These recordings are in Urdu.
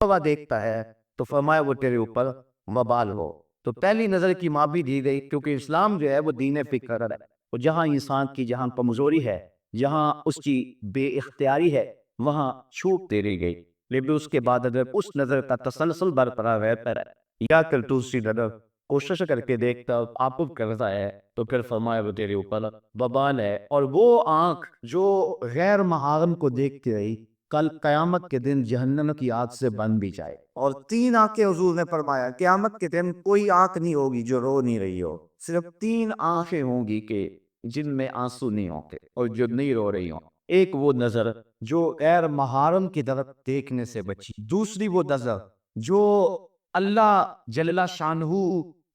ہوا دیکھتا ہے تو فرمایا وہ تیرے اوپر وبال ہو۔ تو پہلی نظر کی معافی دی گئی، کیونکہ اسلام جو ہے وہ دین فکر ہے، اور جہاں انسان کی جہاں کمزوری ہے، جہاں اس کی بے اختیاری ہے، وہاں چھوٹ دے دی گئی۔ لیکن اس کے بعد اگر اس نظر کا تسلسل برقرار رہتا ہے یا پھر دوسری نظر کوشش کر کے دیکھتا آپ کرتا ہے، تو پھر فرمایا وہ تیرے اوپر وبال ہے۔ اور وہ آنکھ جو غیر محرم کو دیکھتی رہی، کل قیامت کے دن جہنم کی آگ سے بن بھی جائے۔ اور 3 آنکھیں حضور نے فرمایا قیامت کے دن کوئی آنکھ نہیں ہوگی جو رو نہیں رہی ہو، صرف 3 آنکھیں ہوں گی کہ جن میں آنسو نہیں ہوتے اور جو نہیں رو رہی ہوں۔ ایک وہ نظر جو غیر محرم کی طرف دیکھنے سے بچی، دوسری وہ نظر جو اللہ جل شانہ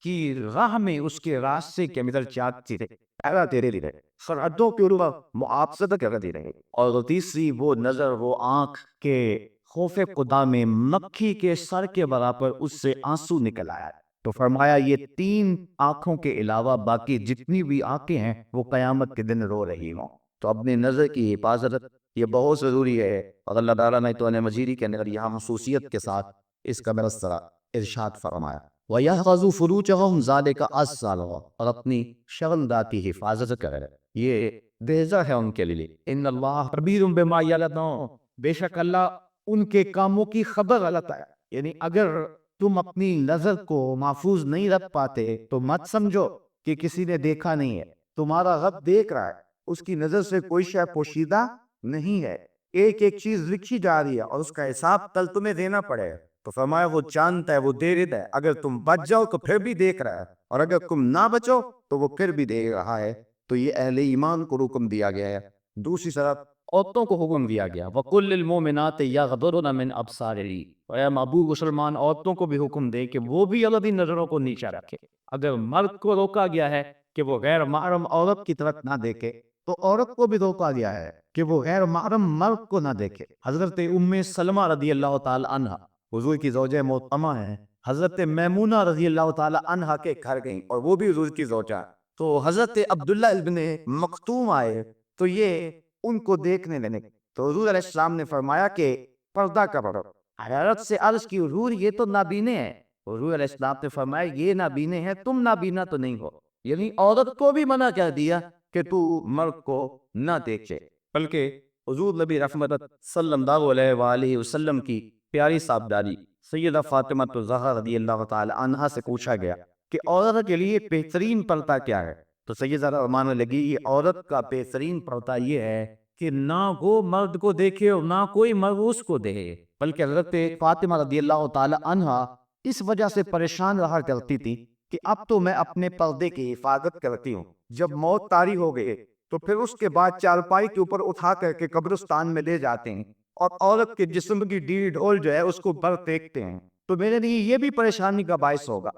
کی راہ میں اس کے راستے کے اندر جاتی رہے، پہلا تیرے لیے سرحدوں کے اوپر محافظت کرتی رہے، اور تیسری وہ نظر، وہ آنکھ کے خوف خدا میں مکھی کے سر کے برابر اس سے آنسو نکل آیا۔ تو فرمایا یہ 3 آنکھوں کے علاوہ باقی جتنی بھی آنکھیں ہیں وہ قیامت کے دن رو رہی ہوں۔ تو اپنی نظر کی حفاظت یہ بہت ضروری ہے، اور اللہ تعالیٰ نے تو مجیدی کے اندر یہاں خصوصیت کے ساتھ اس کا مرسرہ ارشاد فرمایا، وَيَحْفَظُ فُرُوجَهُمْ ذَلِكَ أَزْكَىٰ اور اپنی شرمگاہ کی حفاظت کرے، یہ بہتر ہے ان کے لیے۔ ان اللہ خبیر بما یعملون، بے شک اللہ ان کے کاموں کی خبر رکھتا ہے۔ یعنی اگر تم اپنی نظر کو محفوظ نہیں رکھ پاتے تو مت سمجھو کہ کسی نے دیکھا نہیں ہے، تمہارا رب دیکھ رہا ہے، اس کی نظر سے کوئی شے پوشیدہ نہیں ہے، ایک ایک چیز لکھی جا رہی ہے اور اس کا حساب کل تمہیں دینا پڑے گا۔ تو فرمایا وہ جانتا ہے، وہ دیکھ ہے، اگر تم بچ جاؤ تو پھر بھی دیکھ رہا ہے، اور اگر تم نہ بچو تو وہ پھر بھی دیکھ رہا ہے۔ تو یہ اہل ایمان کو حکم دیا گیا ہے۔ دوسری طرف عورتوں کو حکم دیا گیا، وَقُلْ لِلْمُؤْمِنَاتِ يَغْضُضْنَ مِنْ أَبْصَارِهِنَّ، اور اے محبوب مسلمان عورتوں کو بھی حکم دے کہ وہ بھی اپنی نظروں کو نیچا رکھے۔ اگر مرد کو روکا گیا ہے کہ وہ غیر محرم عورت کی طرف نہ دیکھے، تو عورت کو بھی روکا گیا ہے کہ وہ غیر محرم مرد کو نہ دیکھے۔ حضرت ام سلمہ رضی اللہ تعالی عنہ حضور کی زوجہ محترمہ ہیں، حضرت میمونہ رضی اللہ تعالی عنہ کے گھر گئیں، اور وہ بھی حضور کی زوجہ۔ تو حضرت عبداللہ ابن مکتوم آئے تو یہ ان کو دیکھنے لگے، تو حضور علیہ السلام نے فرمایا کہ پردہ کرو۔ حضرت سے عرض کی حضور یہ تو نابینے ہیں، حضور علیہ السلام نے فرمایا یہ نابینے ہیں، تم نابینا تو نہیں ہو۔ یعنی عورت کو بھی منع کر دیا کہ تو مرد کو نہ دیکھے، بلکہ حضور نبی رحمت صلی اللہ علیہ وآلہ وسلم کی پیاری صاحبزادی سیدہ فاطمہ الزہرا رضی اللہ تعالی عنہا سے پوچھا گیا کہ عورت کے لیے بہترین پردہ کیا ہے؟ تو سیدہ فرمانے لگی یہ عورت کا بہترین پردہ یہ ہے کہ نہ وہ مرد کو دیکھے اور نہ کوئی مرد اس کو دیکھے، بلکہ حضرت فاطمہ رضی اللہ تعالی عنہا اس وجہ سے پریشان رہا کرتی تھی کہ اب تو میں اپنے پردے کی حفاظت کرتی ہوں، جب موت طاری ہو گئے تو پھر اس کے بعد چارپائی کے اوپر اٹھا کر کے قبرستان میں لے جاتے ہیں، اور عورت کے جسم کی ڈیڑھ ڈھول جو ہے اس کو بر دیکھتے ہیں، تو میرے لیے یہ بھی پریشانی کا باعث ہوگا۔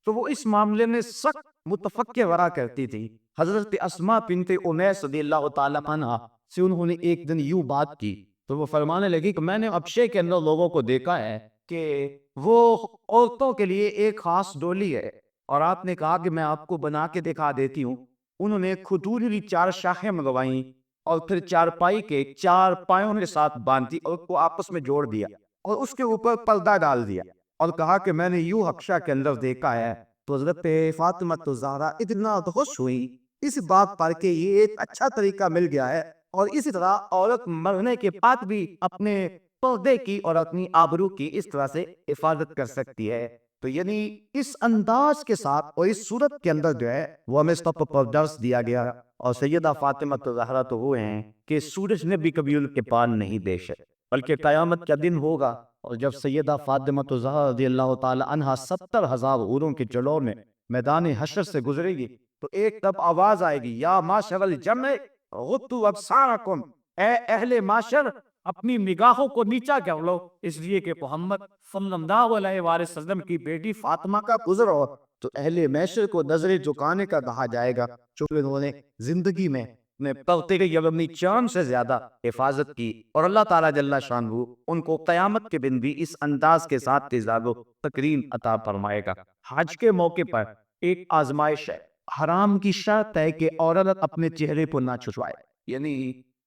تو وہ اس معاملے میں سخت متفکر ورا کرتی تھی۔ حضرت اسماء بنت امیس رضی اللہ تعالی عنہ سے انہوں نے ایک دن یوں بات کی، تو وہ فرمانے لگی کہ میں نے حبشے کے اندر لوگوں کو دیکھا ہے کہ وہ عورتوں کے لیے ایک خاص ڈولی ہے، اور آپ نے کہا کہ میں آپ کو بنا کے دکھا دیتی ہوں۔ انہوں نے کھجور کی 4 شاخیں منگوائیں اور پھر چارپائی کے 4 پایوں کے ساتھ باندھی اور اس کو آپس میں جوڑ دیا، اور اس کے اوپر پردہ ڈال دیا، اور کہا کہ میں نے یوں حبشہ کے اندر دیکھا ہے۔ تو حضرت فاطمہ الزہرا اتنا خوش ہوئی اس بات پر کہ یہ ایک اچھا طریقہ مل گیا ہے، اور اسی طرح عورت مرنے کے بعد بھی اپنے پردے کی اور اپنی آبرو کی اس طرح سے حفاظت کر سکتی ہے۔ تو یعنی اس انداز کے ساتھ اور اس صورت کے اندر جو ہے وہ ہمیں سب پر درس دیا گیا، اور سیدہ فاطمہ الزہرا تو وہ ہیں کہ سورج نے بھی کبھی ان کے پان نہیں دیکھے، بلکہ قیامت کا دن ہوگا اور جب سیدہ فاطمہ الزہرا رضی اللہ تعالی عنہا 70,000 حوروں کے جلوہ میں میدان حشر سے گزرے گی، تو ایک تب آواز آئے گی، یا معشر الجمع غضوا ابصارکم، اے اہل معاشر اپنی نگاہوں کو نیچا کر لو، اس لیے کہ محمد صلی اللہ علیہ وآلہ وسلم کی بیٹی فاطمہ کا گزر ہو۔ تو اہل معاشر کو نظر جھکانے کا کہا جائے گا، چونکہ انہوں نے زندگی میں اپنے پردے کی اپنی جان سے زیادہ حفاظت کی، اور اللہ تعالیٰ جل شانہ ان کو قیامت کے دن بھی اس انداز کے ساتھ عزت و تکریم عطا فرمائے گا۔ حج کے موقع پر ایک آزمائش ہے، حرام کی شرط ہے کہ عورت اپنے چہرے کو نہ چھپائے، یعنی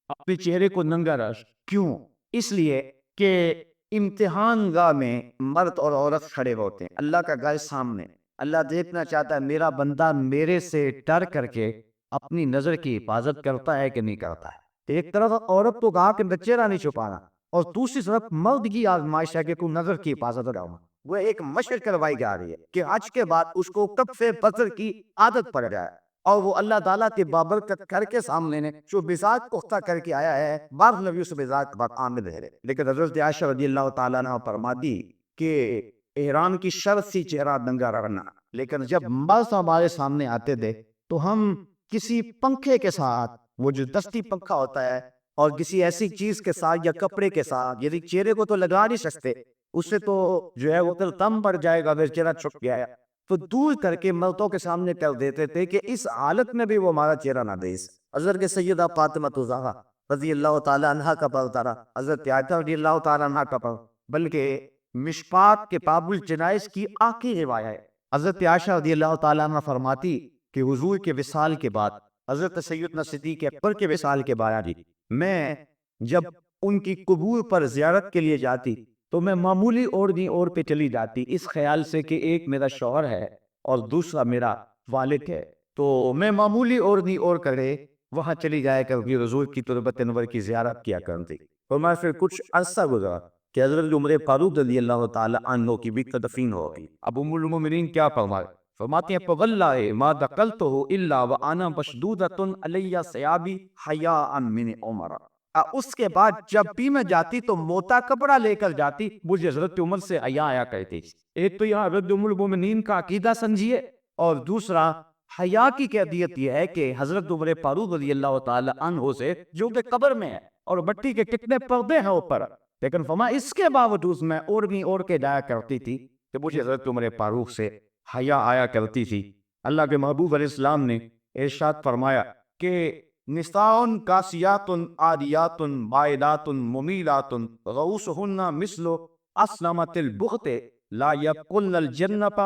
اپنے چہرے کو ننگا رکھ۔ کیوں؟ اس لیے کہ امتحان گاہ میں مرد اور عورت کھڑے ہوتے ہیں، اللہ کا گھر سامنے، اللہ دیکھنا چاہتا ہے میرا بندہ میرے سے ڈر کر کے اپنی نظر کی حفاظت کرتا ہے کہ نہیں کرتا ہے۔ ایک طرف عورت تو کہا کہ میں چہرہ نہیں چھپانا، اور دوسری طرف مرد کی آزمائش ہے کہ تو نظر کی حفاظت کرو۔ وہ ایک مشق کروائی جا رہی ہے کہ آج کے بعد اس کو کف بصر کی عادت پڑ جائے، اور وہ اللہ تعالیٰ کے بابرکت کر کے سامنے نے جو مزاج پختہ کر کے آیا ہے، بعض نبیوں سے مزاج کے بعد عامل ہے۔ لیکن حضرت عائشہ رضی اللہ تعالیٰ عنہ فرماتی کہ احرام کی شرط سی چہرہ ننگا رکھنا، لیکن جب مرد ہمارے سامنے آتے تھے تو ہم کسی پنکھے کے ساتھ، وہ جو دستی پنکھا ہوتا ہے، اور کسی ایسی چیز کے ساتھ یا کپڑے کے ساتھ، یعنی چہرے کو تو لگا نہیں سکتے، اس سے تو جو ہے وہ دم پڑ جائے گا اگر چہرہ چھپ گیا ہے، تو دور کر کے مردوں کے سامنے کر دیتے تھے کہ اس حالت میں بھی وہ ہمارا چہرہ نہ دے۔ حضرت سیدہ فاطمہ الزہرا رضی اللہ تعالیٰ عنہ کا پردہ، حضرت عائشہ رضی اللہ تعالیٰ عنہ کا پردہ، بلکہ مشکوٰۃ کے باب الجنائز کی آخری روایت ہے۔ حضرت عائشہ رضی اللہ تعالیٰ عنہ فرماتی کہ حضور کے وصال کے بعد، حضرت سیدنا صدیق اکبر کے وصال کے بعد، میں جب ان کی قبور پر زیارت کے لیے جاتی تو میں معمولی اور پہ چلی جاتی، اس خیال سے کہ ایک میرا شوہر ہے اور دوسرا میرا والد ہے، تو میں معمولی اور کرے وہاں چلی جائے کر حضور کی تربت انور کی زیارت کیا کرتی۔ اور میں پھر کچھ عرصہ گزرا کہ حضرت عمر فاروق رضی اللہ تعالی عنہ کی بھی تدفین ہو گئی۔ اب ام المومنین کیا فرماتی ہیں، فواللہ ما دخلتہ الا وانا مشدودۃ علی ثیابی حیاء من عمر۔ اس کے بعد جب بھی میں جاتی تو موٹا کپڑا لے کر جاتی، مجھے حضرت عمر سے حیا آیا کرتی۔ ایک تو یہاں حضرت ام المومنین کا عقیدہ سمجھیے، اور دوسرا حیا کی کیفیت یہ ہے کہ حضرت عمر فاروق رضی اللہ تعالی عنہ سے، جو کہ قبر میں ہے اور مٹی کے کتنے پردے ہیں اوپر، لیکن فرمایا اس کے باوجود میں اور کے جایا کرتی تھی کہ مجھے حضرت عمر فاروق سے حیا آیا کرتی تھی۔ اللہ کے محبوب علیہ السلام نے ارشاد فرمایا کہ نساء کاسیات عاریات مائلات ممیلات رؤوسہن مثل اسنمۃ البخت لا یدخلن الجنۃ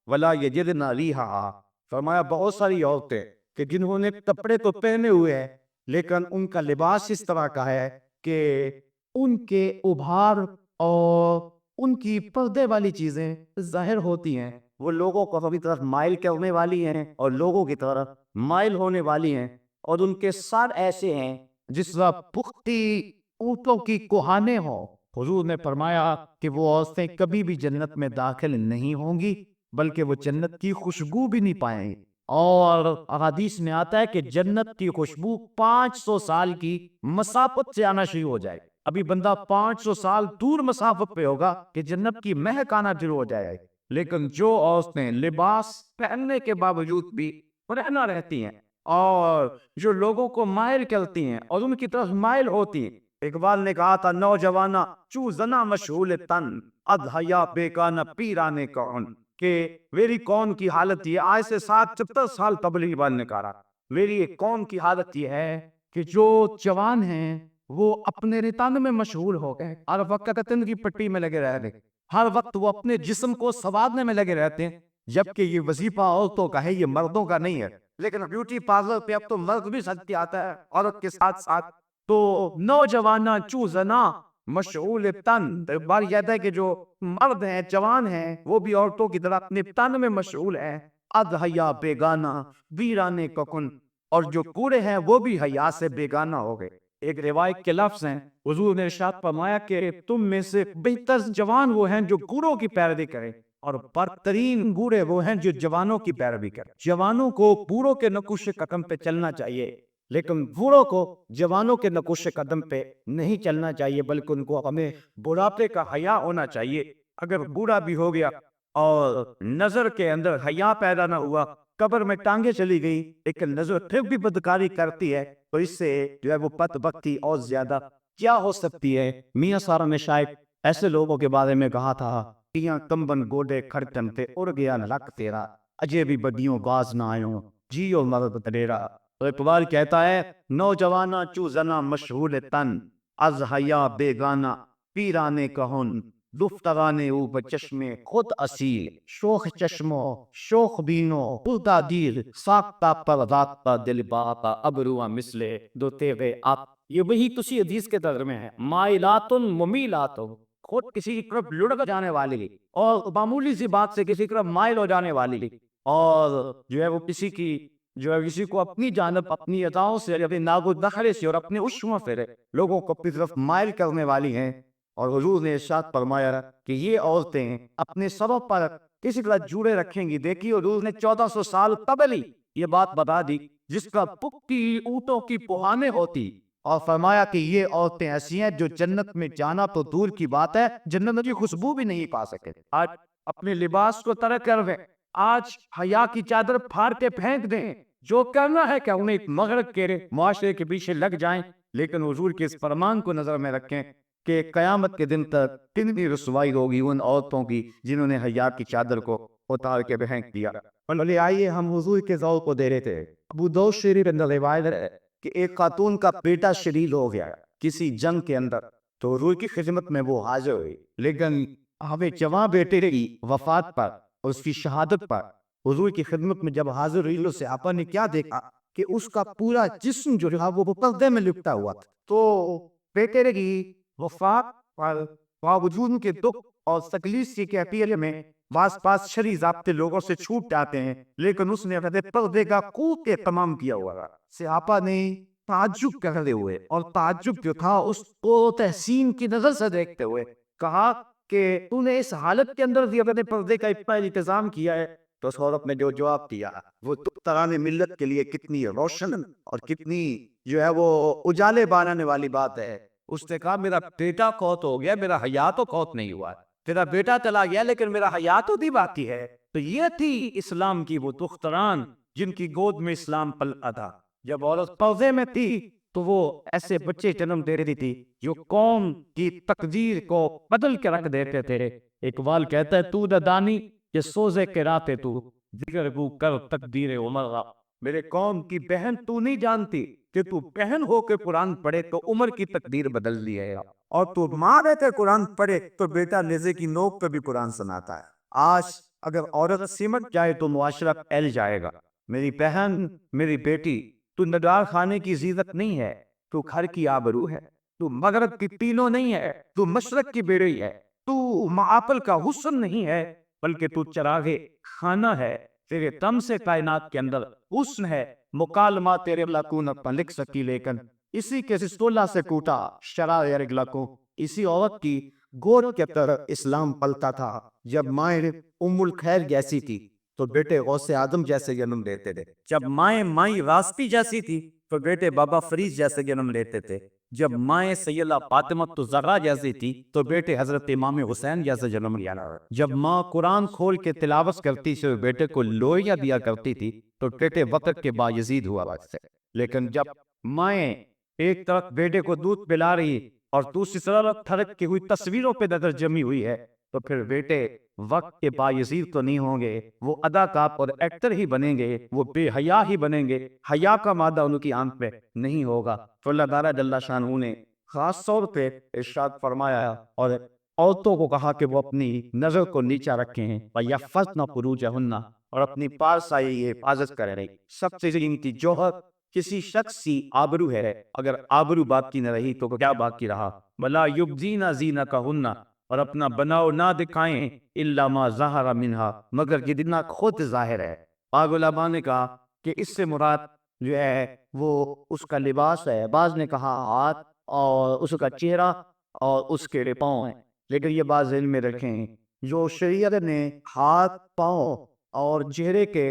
ولا یجدن ریحہا۔ فرمایا بہت ساری عورتیں کہ جنہوں نے کپڑے تو پہنے ہوئے ہیں لیکن ان کا لباس اس طرح کا ہے کہ ان کے ابھار اور ان کی پردے والی چیزیں ظاہر ہوتی ہیں، وہ لوگوں کو اپنی طرف مائل کرنے والی ہیں اور لوگوں کی طرف مائل ہونے والی ہیں، اور ان کے سر ایسے ہیں جس طرح پختی اونٹوں کی کوہانے ہوں۔ حضور نے فرمایا کہ وہ عورتیں کبھی بھی جنت میں داخل نہیں ہوں گی، بلکہ وہ جنت کی خوشبو بھی نہیں پائیں گی۔ اور احادیث میں آتا ہے کہ جنت کی خوشبو 500 سال کی مسافت سے آنا شروع ہو جائے۔ ابھی بندہ 500 سال دور مسافت پہ ہوگا کہ جنت کی مہک آنا شروع ہو جائے۔ لیکن جو عورتیں لباس پہننے کے باوجود بھی رہنا رہتی ہیں اور جو لوگوں کو مائل کرتی ہیں اور ان کی طرف مائل ہوتی ہیں، اقبال نے کہا تھا نوجوانہ چو زنا مشغول تن ادھیا بیگانہ پیرانے کون، کہ میری قوم کی حالت یہ، آج سے 70 سال قبل اقبال نے کہا میری قوم کی حالت یہ ہے کہ جو جوان ہیں وہ اپنے رتان میں مشغول ہو گئے، ہر وقت قطن کی پٹی میں لگے رہتے، ہر وقت وہ اپنے جسم کو سنوارنے میں لگے رہتے ہیں، جبکہ یہ وظیفہ عورتوں کا ہے، یہ مردوں کا نہیں ہے۔ لیکن بیوٹی پارلر پہ اب تو مرد بھی سجتے آتا ہے عورت کے ساتھ ساتھ۔ تو نوجوانہ چو زنا مشغول تن، بار یہ ہے کہ جو مرد ہیں، جوان ہیں، وہ بھی عورتوں کی طرح اپنے تن میں مشغول ہیں، ادھیا بیگانہ ویرانے ککن، اور جو کوڑے ہیں وہ بھی حیا سے بیگانہ ہو گئے۔ ایک روایت کے لفظ ہیں، حضور نے ارشاد فرمایا کہ تم میں سے بہتر جوان وہ ہیں جو گوروں کی پیروی کریں، اور برترین بوڑھے وہ ہیں جو جوانوں کی پیروی کریں۔ جوانوں کو بوڑھوں کے نقوش قدم پہ چلنا چاہیے، لیکن بوڑھوں کو جوانوں کے نقوش قدم پہ نہیں چلنا چاہیے، بلکہ ان کو ہمیں بڑھاپے کا حیا ہونا چاہیے۔ اگر بوڑھا بھی ہو گیا اور نظر کے اندر حیا پیدا نہ ہوا، قبر میں ٹانگیں چلی گئی لیکن نظر پھر بھی بدکاری کرتی ہے، تو اس سے جو ہے وہ بدبختی اور زیادہ کیا ہو سکتی ہے۔ میاں سارا نے شاید ایسے لوگوں کے بارے میں کہا تھا، تیاں کمبن گوڈے کھڑکن تے اڑ گیا لک تیرا، اجے بھی بدیوں باز نہ آئوں جیو مرد تریرا۔ تو اقبال کہتا ہے نوجوانہ چو زنا مشغول تن از حیا بیگانہ پیرانے کہن دفترانے او بچشمے خود اصیل شوخ چشمو شوخ بینو پردہ دیر ساکتا پر راتا دل باتا ابروا مسلے دو تیغے آپ۔ یہ وہی کسی حدیث کے ترجمے ہیں، مائلاتن ممیلاتن، خود کسی کی طرف لڑک جانے والی اور معمولی سی بات سے کسی کی طرف مائل ہو جانے والی اور جو ہے وہ کسی کو اپنی جانب اپنی اداؤں سے اپنے ناگو دخلے سے اور اپنے عشق سے لوگوں کو اپنی طرف مائل کرنے والی ہیں. اور حضور نے ارشاد فرمایا کہ یہ عورتیں اپنے سبب پر کسی طرح جوڑے رکھیں گی. دیکھیے حضور نے 1400 سال قبل ہی یہ بات بتا دی جس کا پکی اونٹوں کی پہانے ہوتی اور فرمایا کہ یہ عورتیں ایسی ہیں جو جنت میں جانا تو دور کی بات ہے جنت کی خوشبو بھی نہیں پا سکے. آج اپنے لباس کو ترک کر دیں, آج حیا کی چادر پھاڑ کے پھینک دیں, جو کرنا ہے کہ انہیں ایک مغرب کے معاشرے کے پیچھے لگ جائیں, لیکن حضور کے اس فرمان کو نظر میں رکھیں کہ قیامت کے دن تک کتنی رسوائی ہوگی ان عورتوں کی جنہوں نے حیا کی چادر کو اتار کے پھینک دیا. بولے آئیے ہم حضور کے ذوق کو دے رہے تھے. ابو داؤد شریف اندر روایت ہے کہ ایک خاتون کا بیٹا شہید ہو گیا کسی جنگ کے اندر, تو حضور کی خدمت میں وہ حاضر ہوئی, لیکن ہمیں جوان بیٹے کی وفات پر اور اس کی شہادت پر حضور کی خدمت میں جب حاضر ہوئی تو صحابہ نے کیا دیکھا کہ اس کا پورا جسم جو ہے وہ پردے میں لپٹا ہوا تھا. تو بیٹے کی وفات پر باوجود کے دکھ اور تکلیف کی کیفیت میں بعض پاس شرعی ضابطے لوگوں سے چھوٹ جاتے ہیں, لیکن اس نے اپنے پردے کا خوب اہتمام کیا ہوا تھا. صحابہ نے تعجب کرتے ہوئے, اور تعجب جو تھا اس کو تحسین کی نظر سے دیکھتے ہوئے کہا کہ تو نے اس حالت کے اندر بھی اپنے پردے کا اتنا انتظام کیا ہے. تو اس عورت نے جو جواب دیا وہ تران ملت کے لیے کتنی روشن اور کتنی جو ہے وہ اجالے باننے والی بات ہے. اس نے کہا میرا بیٹا فوت ہو گیا, میرا حیا تو فوت نہیں ہوا, تیرا بیٹا چلا گیا لیکن میرا حیا تو بھی باقی ہے. تو یہ تھی اسلام کی وہ دختران جن کی گود میں اسلام پلا تھا. جب عورت پردے میں تھی تو وہ ایسے بچے جنم دے رہی تھی جو قوم کی تقدیر کو بدل کے رکھ دیتے تھے. اقبال کہتا ہے تو دانی یہ سوزے کے راتے تو دیگر گو کر تقدیر عمر. میرے قوم کی بہن تو نہیں جانتی کہ تو بہن ہو کے قرآن پڑھے تو عمر کی تقدیر بدل دی ہے, اور تو ماں رہ کے قرآن پڑھے تو بیٹا نیزے کی نوک پہ بھی قرآن سناتا ہے. آج اگر عورت سمٹ جائے تو معاشرہ پھیل جائے گا. میری بہن, میری بیٹی, تو ندار خانے کی زینت نہیں ہے, تو گھر کی آبرو ہے, تو مغرب کی پینو نہیں ہے, تو مشرق کی بیڑی ہے, تو معاپل کا حسن نہیں ہے, بلکہ تو چراغے خانہ ہے. تیرے دم سے کائنات کے اندر حسن ہے. مکالمہ تیرے لاکون اپنا لکھ سکی لیکن اسی کے سولہ سے کوٹا شرار لکو. اسی عورت کی گود کے طرح اسلام پلتا تھا. جب مائیں ام الخیر جیسی تھی تو بیٹے غوث اعظم جیسے جنم لیتے تھے. جب مائیں راستی جیسی تھی تو بیٹے بابا فریز جیسے جنم لیتے تھے. جب مائیں سیدہ فاطمہ الزہرا جیسی تھی تو بیٹے حضرت امام حسین جیسے جنم لیا. جب ماں قرآن کھول کے تلاوت کرتی تھی اور بیٹے کو لوہیاں دیا کرتی تھی تو بیٹے وقت کے بایزید ہوا کرتے. لیکن جب مائیں ایک طرف بیٹے کو دودھ پلا رہی اور دوسری طرف تھرک کی ہوئی تصویروں پہ نظر جمی ہوئی ہے تو پھر بیٹے وقت کے بایزید تو نہیں ہوں گے, وہ اداکار اور ایکٹر ہی بنیں گے, وہ بے حیا ہی بنیں گے. حیا کا مادہ ان کی آنکھ پہ نہیں ہوگا. تو اللہ تعالیٰ جل شانہ نے خاص طور پہ ارشاد فرمایا اور عورتوں کو کہا کہ وہ اپنی نظر کو نیچا رکھیں وَيَحْفَظْنَ فُرُوجَهُنَّ, اور اپنی پارسائی کی حفاظت کریں. سب سے قیمتی جوہر کسی شخص کی آبرو ہے. اگر آبرو باقی نہ رہی تو کیا باقی رہا؟ وَلَا يُبْدِينَ زِينَتَهُنَّ, اور اپنا بناؤ نہ دکھائیں اِلَّا مَا ظَهَرَ مِنْهَا, مگر جتنا خود ظاہر ہے. بعض علماء نے کہا کہ اس سے مراد جو ہے وہ اس کا لباس ہے. بعض نے کہا ہاتھ اور اس کا چہرہ اور اس کے پاؤں ہیں. لیکن یہ بات ذہن میں رکھیں, جو شریعت نے ہاتھ, پاؤں اور چہرے کے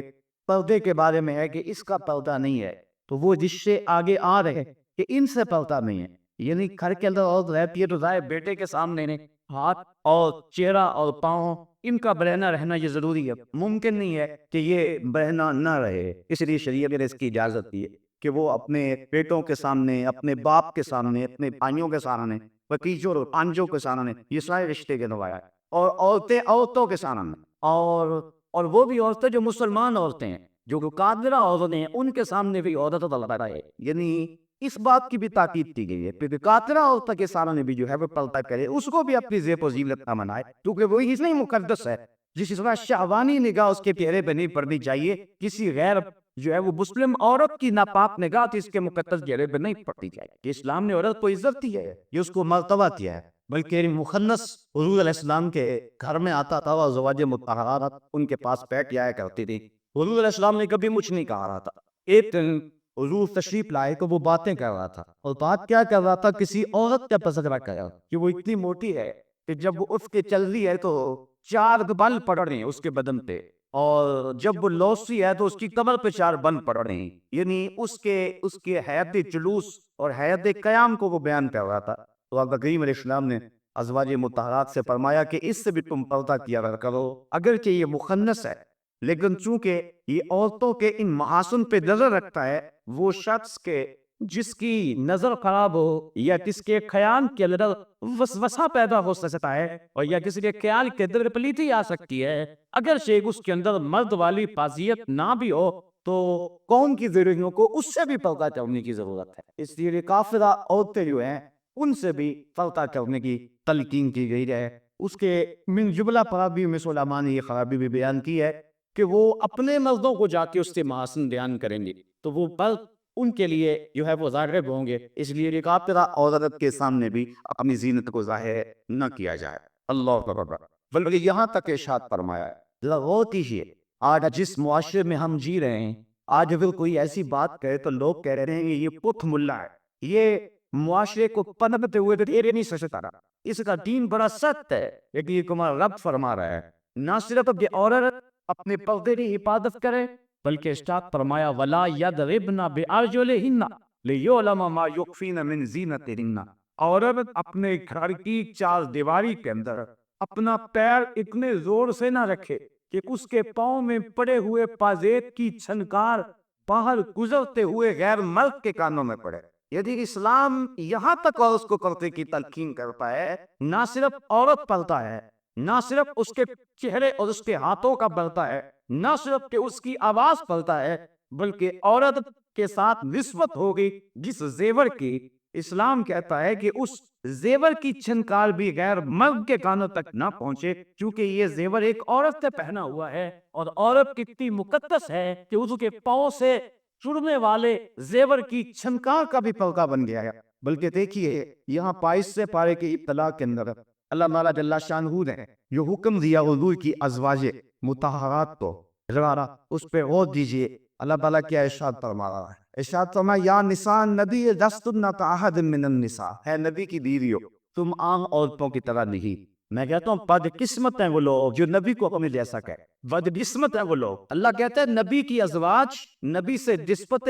پردے کے بارے میں ہے کہ اس کا پردہ نہیں ہے, تو وہ جس سے آگے آ رہے کہ ان سے پردہ نہیں ہے. یعنی گھر کے اندر عورت رہتی ہے تو ظاہر بیٹے کے سامنے نے ہاتھ اور چہرہ اور پاؤں ان کا برہنہ رہنا یہ ضروری ہے. ممکن نہیں ہے کہ یہ برہنہ نہ رہے. اس لیے شریعت نے اس کی اجازت دی ہے کہ وہ اپنے بیٹوں کے سامنے, اپنے باپ کے سامنے, اپنے بھائیوں کے سامنے, بتیجوں اور پانجوں کے سامنے یہ سارے رشتے کے نمایا, اور عورتیں عورتوں کے سامنے, اور وہ بھی عورتیں جو مسلمان عورتیں ہیں, جو قادرہ عورتیں ہیں, ان کے سامنے بھی عورت طلبا ہے. یعنی اس بات کی بھی تاکید کی گئی ہے کہ قادرہ عورت کے سامنے بھی جو ہے وہ پردہ کرے, اس کو بھی اپنی زیب و زینت نہ منائے, کیونکہ وہ اس لیے مقدس ہے. جس طرح شہوانی نگاہ اس کے چہرے پہ نہیں پڑنی چاہیے, کسی غیر جو ہے وہ مسلم عورت کی ناپاک نگاہ اس کے مقدس چہرے پہ نہیں پڑتی جائے. کہ اسلام نے عورت کو عزت دی ہے, یہ اس کو مرتبہ دیا ہے. بلکہ مخنث حضور علیہ السلام کے گھر میں آتا تھا اور ازواج مطہرات ان کے پاس بیٹھ جایا کرتی تھی. حضور علیہ السلام نے کبھی مجھ نہیں کہا رہا تھا. ایک دن حضور تشریف لائے تو وہ باتیں کر رہا تھا, اور بات کیا کر رہا تھا, کسی عورت کا تذکرہ کر رہا کہ وہ اتنی موٹی ہے کہ جب وہ اٹھ کے چل رہی ہے تو 4 بل پڑ رہے ہیں اس کے بدن پہ, اور جب وہ لوسی ہے تو اس کی کمر پہ 4 بل پڑ رہے ہیں. یعنی اس کے حیات جلوس اور حیات قیام کو وہ بیان کر رہا تھا. تو آقا کریم علیہ السلام نے ازواج مطہرات سے فرمایا کہ اس سے بھی تم پردہ کیا کرو, اگرچہ یہ مخنث ہے لیکن چونکہ یہ عورتوں کے ان محاسن پہ نظر رکھتا ہے. وہ شخص کے جس کی نظر خراب ہو یا کس کے خیال کے اندر وسوسہ پیدا ہو سکتا ہے, اور یا کسی کے خیال کے اندر پلیتی آ سکتی ہے, اگرچہ اس کے اندر مرد والی فاضیت نہ بھی ہو تو قوم کی ضروریوں کو اس سے بھی پردہ کرنے کی ضرورت ہے. اس لیے کافرہ عورتیں جو ہیں ان سے بھی پردہ کرنے کی تلقین کی گئی ہے. اس کے من جملہ خرابی میں علماء نے یہ خرابی بھی بیان کی ہے کہ وہ اپنے مردوں کو جا کے اس سے محاسن بیان کریں گے تو وہ فرد ان کے لیے جو ہے وہ ظاہر ہوں گے. اس لیے کافرہ عورت کے سامنے بھی اپنی زینت کو ظاہر نہ کیا جائے. اللہ اکبر. بلکہ یہاں تک ارشاد فرمایا ہے, غور کیجیے, آج جس معاشرے میں ہم جی رہے ہیں, آج اگر کوئی ایسی بات کہے تو لوگ کہہ رہے ہیں یہ پتھ ملا ہے, یہ معاشرے کو پنپتے ہوئے دیر نہیں سکتا رہا, اس کا دین بڑا سخت ہے. لیکن یہ تمہارا رب فرما رہا ہے نہ صرف یہ عورت اپنے پردے کی حفاظت کرے بلکہ ارشاد فرمایا وَلَا يَضْرِبْنَ بِأَرْجُلِهِنَّ لِيُعْلَمَ مَا يُخْفِينَ مِنْ زِينَتِهِنَّ. عورت اپنے گھر کی 4 دیواری کے اندر اپنا پیر اتنے زور سے نہ رکھے کہ اس کے پاؤں میں پڑے ہوئے پازیب کی چھنکار باہر گزرتے ہوئے غیر مرد کے کانوں میں پڑے. یدی اسلام یہاں تک اور اس کو کرتے کی تلقین کرتا ہے, نہ صرف عورت پڑتا ہے, نہ صرف اس کے چہرے اور اس کے ہاتھوں کا پڑتا ہے, نہ صرف کہ اس کی آواز پڑتا ہے, بلکہ عورت کے ساتھ نسبت ہوگی جس زیور کی. اسلام کہتا ہے کہ اس زیور کی چھنکار بھی غیر مرد کے کانوں تک نہ پہنچے, کیونکہ یہ زیور ایک عورت سے پہنا ہوا ہے, اور عورت کتنی مقدس ہے کہ اس کے پاؤں سے چڑنے والے زیور کی چھنکار کا بھی پردہ بن گیا ہے. بلکہ دیکھیے یہاں 22 پارے کی ابتلا کے اندر اللہ تعالیٰ جل شانہ نے جو حکم دیا حضور کی ازواج مطہرات کو, ذرا اس پہ غور دیجئے. اللہ تعالیٰ کیا ارشاد فرما رہا ہے؟ ارشاد فرمایا یا نساء النبی لستن کاحد من النساء, ہے نبی کی بیویوں تم عام عورتوں کی طرح نہیں. میں کہتا ہوں بد قسمت ہیں وہ لوگ جو نبی کو اپنے جیسا کہے, بد قسمت ہیں وہ لوگ. اللہ کہتا ہے نبی کی ازواج, نبی سے نسبت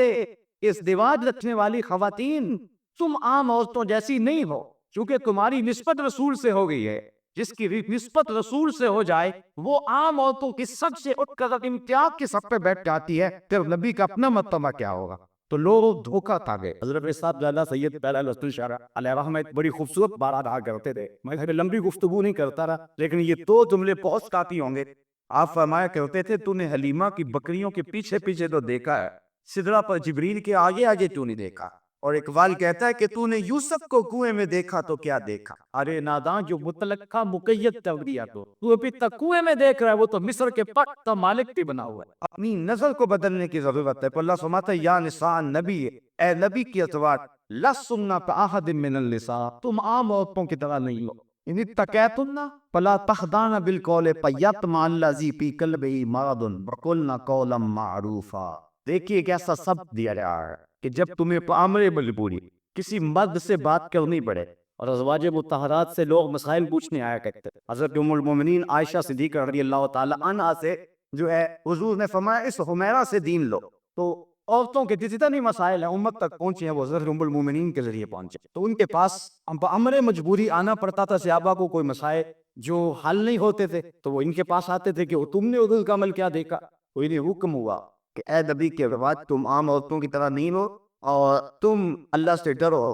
ازدواج رکھنے والی خواتین تم عام عورتوں جیسی نہیں ہو, چونکہ تمہاری نسبت رسول سے ہو گئی ہے. جس کی نسبت رسول سے ہو جائے وہ عام عورتوں کی سب سے اٹھ کر امتیاز کی سب پہ بیٹھ جاتی ہے, پھر نبی کا اپنا مرتبہ کیا ہوگا؟ تو لوگ دھوکہ کھا گئے. حضرت صاحب لالا سید پہلا لسن شارع علیہ رحمت بڑی خوبصورت بات ادا کرتے تھے. میں لمبی گفتگو نہیں کرتا رہا, لیکن یہ 2 جملے بہت کافی ہوں گے. آپ فرمایا کرتے تھے تو نے حلیمہ کی بکریوں کے پیچھے پیچھے تو دیکھا ہے, سدرہ پر جبریل کے آگے آگے تو نہیں دیکھا. اور اقبال کہتا ہے کہ تو نے یوسف کو کنویں میں دیکھا تو کیا دیکھا. ارے نادان جو مطلق کا مقید کر دیا تو ابھی تک کنویں میں دیکھ رہا ہے, وہ تو مصر کے پٹ کا مالک بھی بنا ہوا ہے. اپنی نظر کو بدلنے کی ضرورت ہے. اللہ فرماتا ہے یا نساء النبی, اے نبی کی ازواج, لستن کاحد من النساء, تم عام عورتوں کی طرح نہیں ہو. ان اتقیتن فلا تخضعن بالقول فیطمع الذی فی قلبہ مرض وقلن قولا معروفا. دیکھیے کیسا سبق دیا جا رہا ہے کہ جب تمہیں عامر مجبوری کسی مرد سے بات کرنی پڑے, اور ازواج مطہرات سے لوگ مسائل پوچھنے آیا کرتے. حضرت ام المومنین عائشہ صدیقہ رضی اللہ تعالی عنہا سے جو ہے حضور نے فرمایا اس حمیرہ سے دین لو. تو عورتوں کے جتنے مسائل ہیں امت تک پہنچے ہیں وہ حضرت ام المومنین کے ذریعے پہنچے. تو ان کے پاس عامر مجبوری آنا پڑتا تھا. صحابہ کو کوئی مسائل جو حل نہیں ہوتے تھے تو وہ ان کے پاس آتے تھے کہ تم نے حضور کا عمل کیا دیکھا. تو انہیں حکم ہوا کہ اے نبی کے بعد تم عام عورتوں کی طرح نہیں ہو اور تم اللہ سے ڈرو,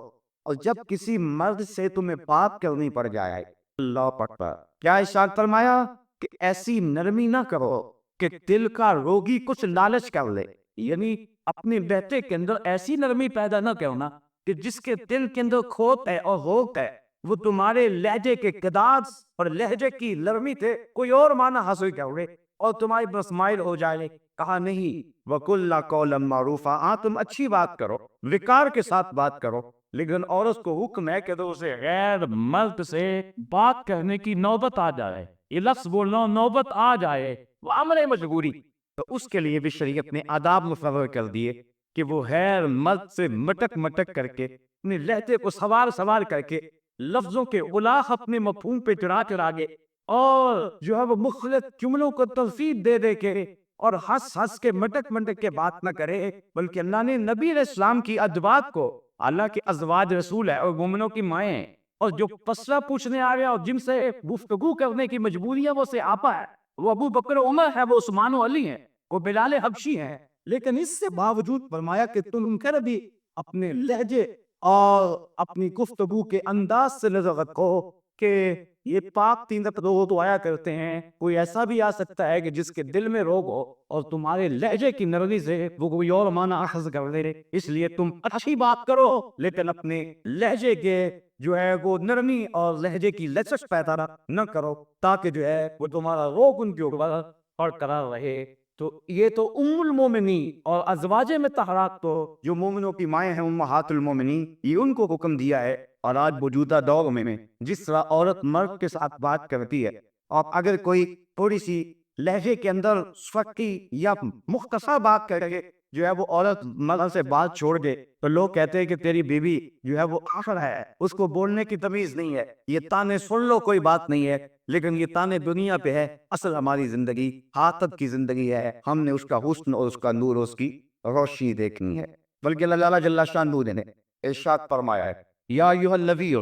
اور جب کسی مرد سے تمہیں بات کرنی پڑ جائے, اللہ اکبر, کیا ارشاد فرمایا کہ ایسی نرمی نہ کرو کہ دل کا روگی کچھ لالچ کر لے. یعنی اپنے بیٹے کے اندر ایسی نرمی پیدا نہ کرنا کہ جس کے دل کے اندر کھوٹ ہے اور ہوٹ ہے وہ تمہارے لہجے کے قداز اور لہجے کی نرمی تھے کوئی اور معنی حاصل کرے اور تمہاری بس مائل ہو جائے. کہا نہیں, وَقُلْنَا قَوْلًا مَعْرُوفًا, تم اچھی بات کرو, وقار کے ساتھ بات کرو, لیکن عورت کو حکم ہے کہ تو اسے غیر مرد سے بات کرنے کی نوبت آ جائے، یہ لفظ بولنا نوبت آ جائے، وہ امر مجبوری، تو اس کے لیے بھی شریعت نے آداب مقرر کر دیے کہ وہ غیر مرد سے مٹک مٹک کر کے اپنے لہجے کو سوار سوار کر کے لفظوں کے الاغ اپنے مفہوم پہ چڑھا چڑھا کے اور جو ہے وہ مختلف جملوں کو ترتیب دے دے کے اور ہنس ہنس کے مٹک مٹک کے بات نہ کرے، بلکہ اللہ نے نبی علیہ السلام کی ازواج کو، اللہ کے ازواج رسول ہے اور مومنوں کی مائیں ہیں، اور جو مسئلہ پوچھنے آ گیا اور جن سے گفتگو کرنے کی مجبوری ہے وہ سے آپا ہے، وہ ابو بکر عمر ہے، وہ عثمان و علی ہیں، وہ بلال حبشی ہیں، لیکن اس سے باوجود فرمایا کہ تم کر بھی اپنے لہجے اور اپنی گفتگو کے انداز سے نظر رکھو کہ یہ پاک تینت لوگ تو آیا کرتے ہیں، کوئی ایسا بھی آ سکتا ہے کہ جس کے دل میں روگ ہو اور تمہارے لہجے کی نرمی سے وہ کوئی اور معنی اخذ کر دے، اس لیے تم اچھی بات کرو لیکن اپنے لہجے کے جو ہے وہ نرمی اور لہجے کی لچک پیدا نہ کرو تاکہ جو ہے وہ تمہارا روگ ان کے اوپر برقرار رہے۔ تو یہ تو ام المومنین اور ازواج مطہرات تو جو مومنوں کی مائیں ہیں امہات المومنین، یہ ان کو حکم دیا ہے۔ اور آج موجودہ دور میں جس طرح عورت مرد کے ساتھ بات کرتی ہے، اور اگر کوئی تھوڑی سی لہجے کے اندر سختی یا مختصر بات کر کے جو ہے وہ عورت مرد سے بات چھوڑ دے تو لوگ کہتے ہیں کہ تیری بیوی جو ہے وہ آخر ہے، اس کو بولنے کی تمیز نہیں ہے، یہ تانے سن لو کوئی بات نہیں ہے، لیکن یہ تانے دنیا پہ ہے، اصل ہماری زندگی آخرت کی زندگی ہے، ہم نے اس کا حسن اور اس کا نور اور اس کی روشنی دیکھنی ہے۔ بلکہ اللہ تعالیٰ جل شانہ نے ارشاد فرمایا ہے، یا ایھا النبی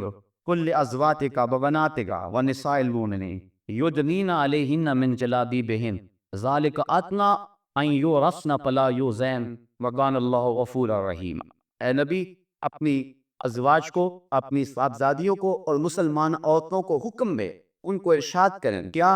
قل لازواجک وبناتک ونساء المؤمنین یدنین علیہن من جلابیبہن ذالک ادنی ان یعرفن فلا یؤذین وکان اللہ غفورا رحیما۔ اے نبی، اپنی ازواج کو، اپنی صاحبزادیوں کو اور مسلمان عورتوں کو حکم دے، ان کو ارشاد کریں کیا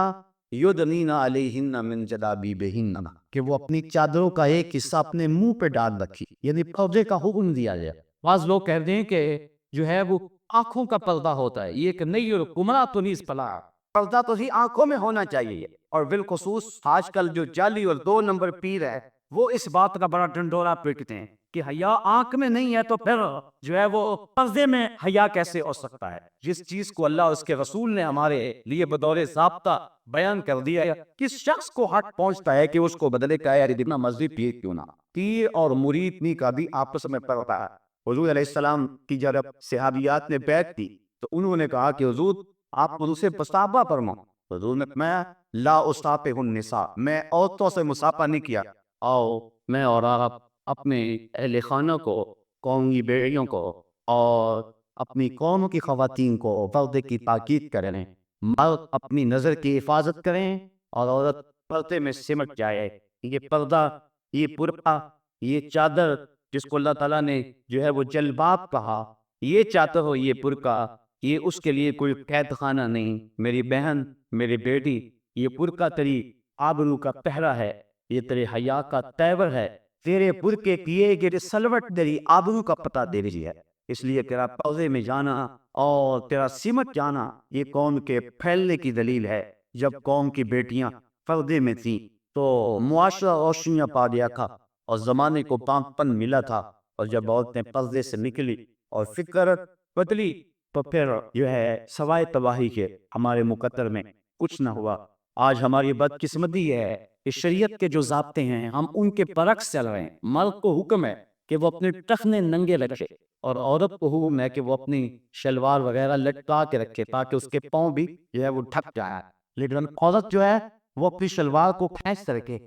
یدنین علیہن من جلابیبہن، کہ وہ اپنی چادروں کا ایک حصہ اپنے منہ پہ ڈال رکھی، یعنی پردے کا حکم دیا گیا۔ بعض لوگ کہتے ہیں کہ جو ہے وہ آنکھوں کا پردہ ہوتا ہے، یہ کہ نہیں کمرہ تو نیز پلا، پردہ تو ہی آنکھوں میں ہونا چاہیے۔ اور بالخصوص آج کل جو جعلی اور 2 نمبر پیر ہے وہ اس بات کا بڑا ڈنڈورا پیٹتے ہیں کہ حیا آنکھ میں نہیں ہے تو پھر جو ہے وہ پردے میں حیا کیسے ہو سکتا ہے۔ جس چیز کو اللہ اور اس کے رسول نے ہمارے لیے بطور ضابطہ بیان کر دیا ہے، کس شخص کو حق پہنچتا ہے کہ اس کو بدلے کا ہے جتنا مرضی پیر کیوں نہ۔ پیر اور مرید کا بھی آپس میں پڑتا ہے۔ حضور علیہ السلام کی جب صحابیات نے بیعت کی تو انہوں نے کہا کہ حضور آپ مجھ سے مصافحہ فرماؤ۔ حضور نے میں لا اصافح النساء، میں عورتوں سے مصافحہ نہیں کیا، آؤ میں اور آپ اپنے اہل خانہ کو، قوم کی بیڑیوں کو اور اپنی قوم کی خواتین کو پردے کی تاکید کریں، مرد اپنی نظر کی حفاظت کریں اور عورت پردے میں سمٹ جائے۔ یہ پردہ، یہ برقع، یہ چادر جس کو اللہ تعالیٰ نے جو ہے وہ جلباب کہا، یہ چادر ہو، یہ برقع، یہ اس کے لیے کوئی قید خانہ نہیں۔ میری بہن، میری بیٹی، یہ برقع تیری آبرو کا پہرا ہے، یہ تیرے حیا کا تیور ہے، تیرے برقعے کیے گئے سلوٹ تیری آبرو کا پتہ دے رہی ہے، اس لیے تیرا پردے میں جانا اور تیرا سمٹ جانا یہ قوم کے پھیلنے کی دلیل ہے۔ جب قوم کی بیٹیاں پردے میں تھیں تو معاشرہ روشنیاں پا گیا تھا اور زمانے کو پاک پن ملا تھا، اور جب عورتیں پردے سے نکلی اور فکر بدلی تو پھر جو ہے سوائے تباہی کے ہمارے مقدر میں کچھ نہ ہوا۔ آج ہماری بدقسمتی ہے کہ شریعت کے جو ضابطے ہیں ہم ان کے برعکس چل رہے ہیں۔ مرد کو حکم ہے کہ وہ اپنے ٹخنے ننگے رکھے اور عورت کو حکم ہے کہ وہ اپنی شلوار وغیرہ لٹکا کے رکھے تاکہ اس کے پاؤں بھی جو ہے وہ ڈھک جائے، لیکن عورت جو ہے وہ اپنی شلوار کو کھینچ کر کے